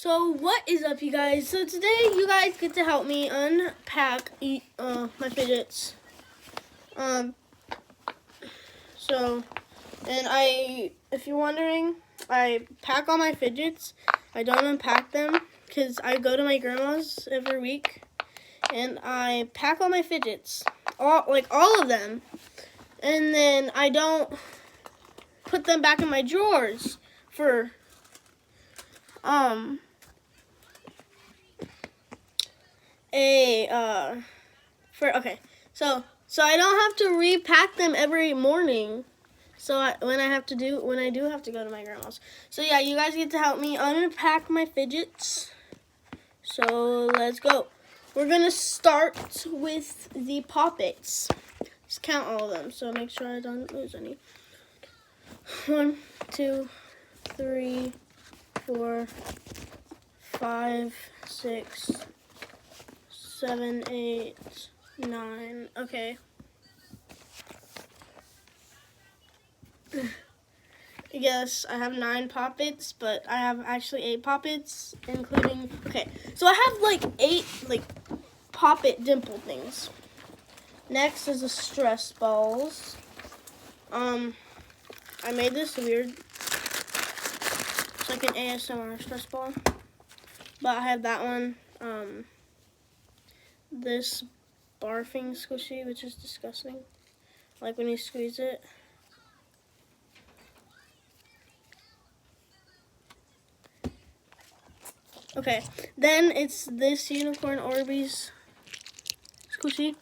So what is up, you guys? So today you guys get to help me unpack my fidgets. If you're wondering, I pack all my fidgets. I don't unpack them because I go to my grandma's every week, and I pack all my fidgets, all of them, and then I don't put them back in my drawers for so I don't have to repack them every morning. So when I do have to go to my grandma's. So yeah, you guys get to help me unpack my fidgets. So let's go. We're gonna start with the poppets. Just count all of them, so make sure I don't lose any. 1, 2, 3, 4, 5, 6, 7, 8, 9. Okay. Yes, I have 9 poppets, but I have actually 8 poppets, including. Okay, so I have 8 poppet dimple things. Next is the stress balls. I made this weird. It's like an ASMR stress ball, but I have that one. This barfing squishy, which is disgusting. Like when you squeeze it. Okay, then it's this unicorn Orbeez squishy.